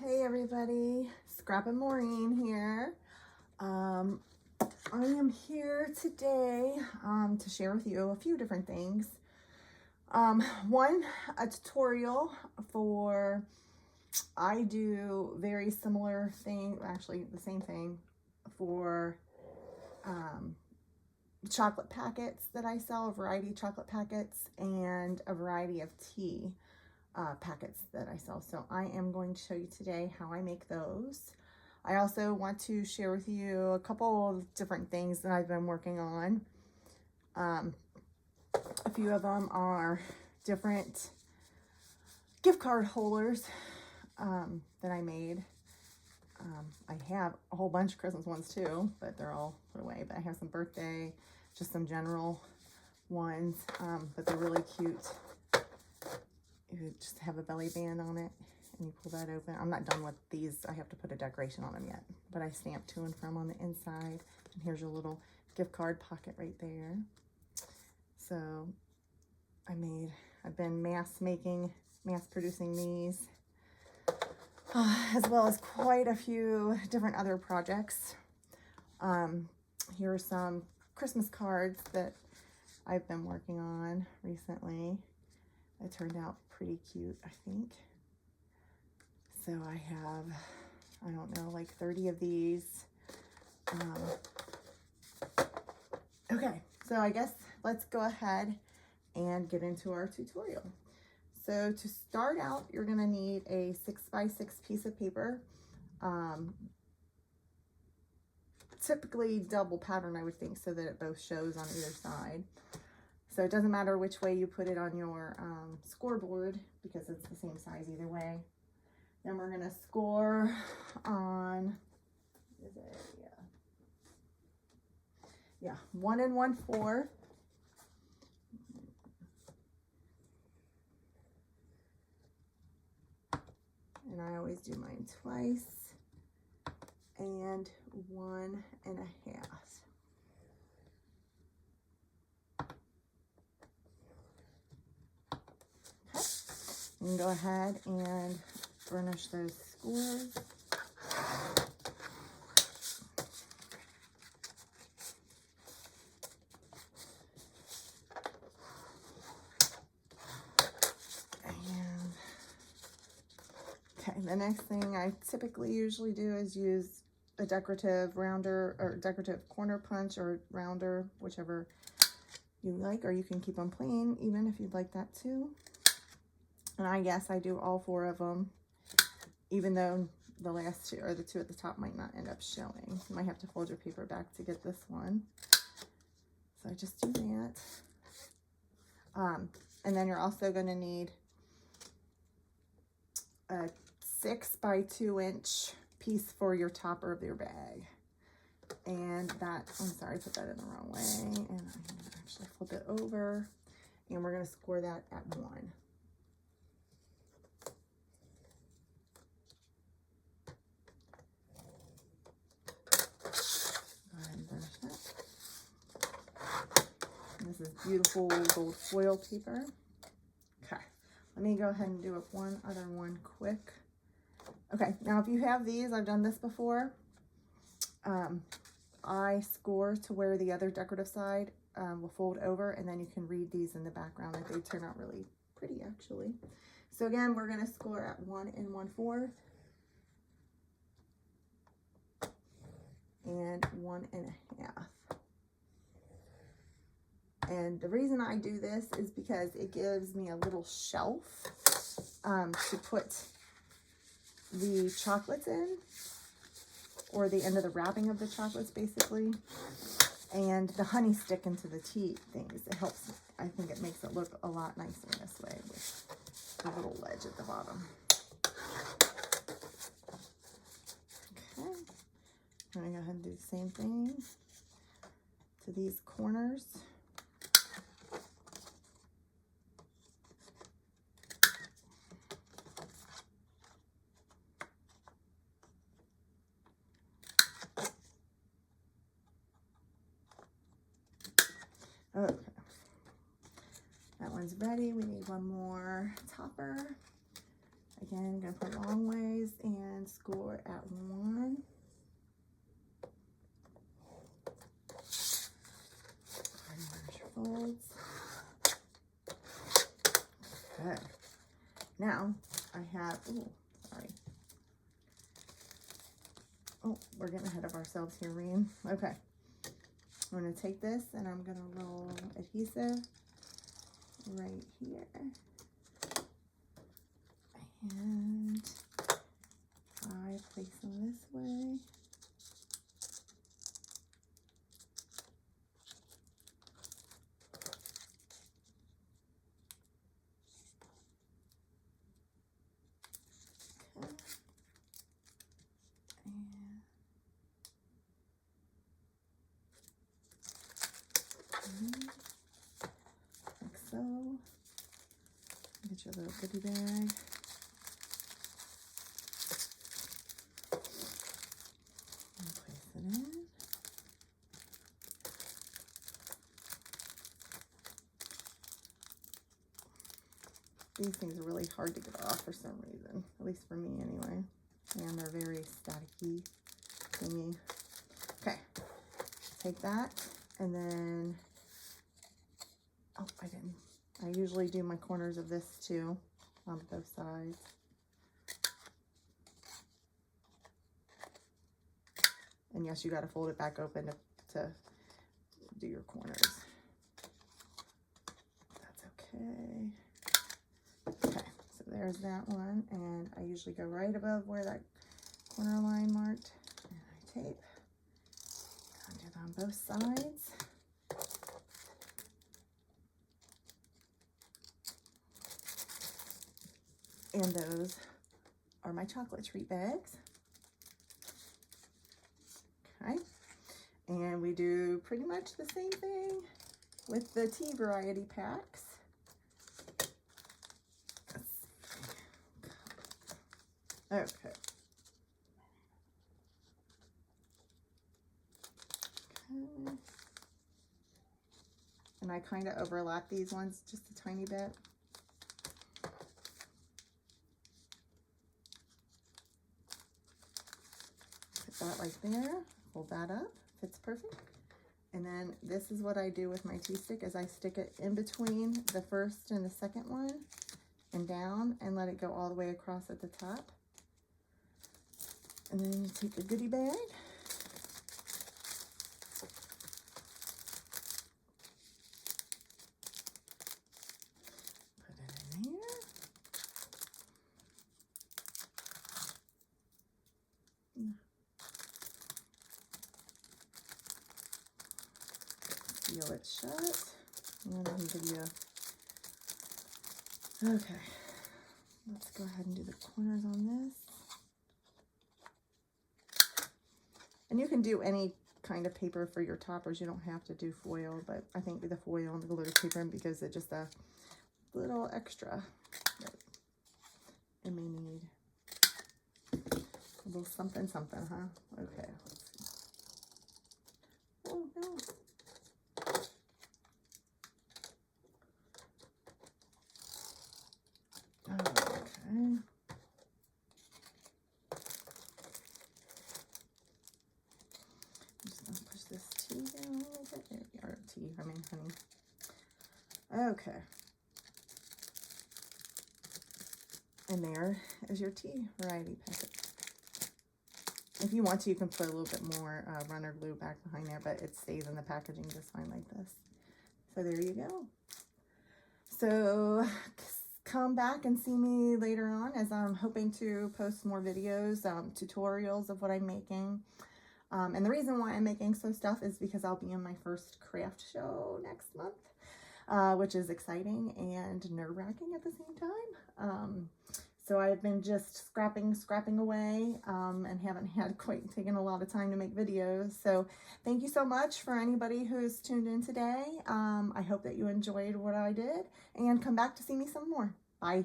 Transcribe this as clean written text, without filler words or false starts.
Hey everybody, Scrap and Maureen here. I am here today to share with you a few different things. One, a tutorial for, I do very similar thing, actually the same thing for chocolate packets that I sell, a variety of chocolate packets and a variety of tea packets that I sell. So I am going to show you today how I make those. I also want to share with you a couple of different things that I've been working on. A few of them are different gift card holders that I made. I have a whole bunch of Christmas ones too, but they're all put away. But I have some birthday, just some general ones, but they're really cute. You just have a belly band on it and you pull that open. I'm not done with these. I have to put a decoration on them yet, but I stamped to and from on the inside. And here's your little gift card pocket right there. So I've been mass producing these, as well as quite a few different other projects. Here are some Christmas cards that I've been working on recently. It turned out pretty cute, I think. So I have, I don't know, like 30 of these. Okay, so I guess let's go ahead and get into our tutorial. So to start out, you're gonna need a 6x6 piece of paper. Typically double pattern, I would think, so that it both shows on either side. So it doesn't matter which way you put it on your scoreboard because it's the same size either way. Then we're gonna score on, is it, yeah, 1 1/4. And I always do mine twice, and 1 1/2. You can go ahead and burnish those scores. And okay, the next thing I typically usually do is use a decorative rounder or decorative corner punch or rounder, whichever you like, or you can keep them plain even if you'd like that too. And I guess I do all 4 of them, even though the last 2 or the 2 at the top might not end up showing. You might have to fold your paper back to get this one. So I just do that. And then you're also going to need a 6 by 2 inch piece for your topper of your bag. And that, I'm sorry, I put that in the wrong way. And I'm going to actually flip it over. And we're going to score that at 1. This is beautiful gold foil paper. Okay, let me go ahead and do one other one quick. Okay, now if you have these, I've done this before. I score to where the other decorative side will fold over, and then you can read these in the background. They turn out really pretty, actually. So again, we're going to score at 1 1/4 and 1 1/2. And the reason I do this is because it gives me a little shelf to put the chocolates in, or the end of the wrapping of the chocolates, basically. And the honey stick into the tea things. It helps, I think it makes it look a lot nicer this way with the little ledge at the bottom. Okay, I'm gonna go ahead and do the same thing to these corners. Okay, that one's ready. We need one more topper. Again, gonna put long ways and score at 1. Folds. Okay. Now I have, ooh, sorry. Oh, we're getting ahead of ourselves here, Reen. Okay. I'm going to take this and I'm going to roll adhesive right here. And I place them this way. Like so. Get your little goodie bag. And place it in. These things are really hard to get off for some reason, at least for me anyway. And they're very staticky thingy. Okay, take that and then, oh, I didn't. I usually do my corners of this too on both sides. And yes, you got to fold it back open to do your corners. That's okay. Okay, so there's that one. And I usually go right above where that corner line marked. And I tape. I'll do it on both sides. And those are my chocolate treat bags. Okay. And we do pretty much the same thing with the tea variety packs. Okay. And I kind of overlap these ones just a tiny bit. Put that right there, fold that up, fits perfect. And then this is what I do with my tea stick, is I stick it in between the first and the second one and down and let it go all the way across at the top. And then you take the goodie bag. Put it in here. Seal it shut. And I'm give you a... Okay. Let's go ahead and do the corners on this. And you can do any kind of paper for your toppers. You don't have to do foil, but I think the foil and the glitter paper gives it just a little extra. It may need a little something, something, huh? Okay. Let's see. Oh, no. Okay. This tea down a little bit. There we are, tea, I mean honey. Okay. And there is your tea variety packet. If you want to, you can put a little bit more runner glue back behind there, but it stays in the packaging just fine like this. So there you go. So come back and see me later on, as I'm hoping to post more videos, tutorials of what I'm making. And the reason why I'm making so stuff is because I'll be in my first craft show next month, which is exciting and nerve-wracking at the same time. So I've been just scrapping away, and haven't had quite taken a lot of time to make videos. So thank you so much for anybody who's tuned in today. I hope that you enjoyed what I did, and come back to see me some more. Bye.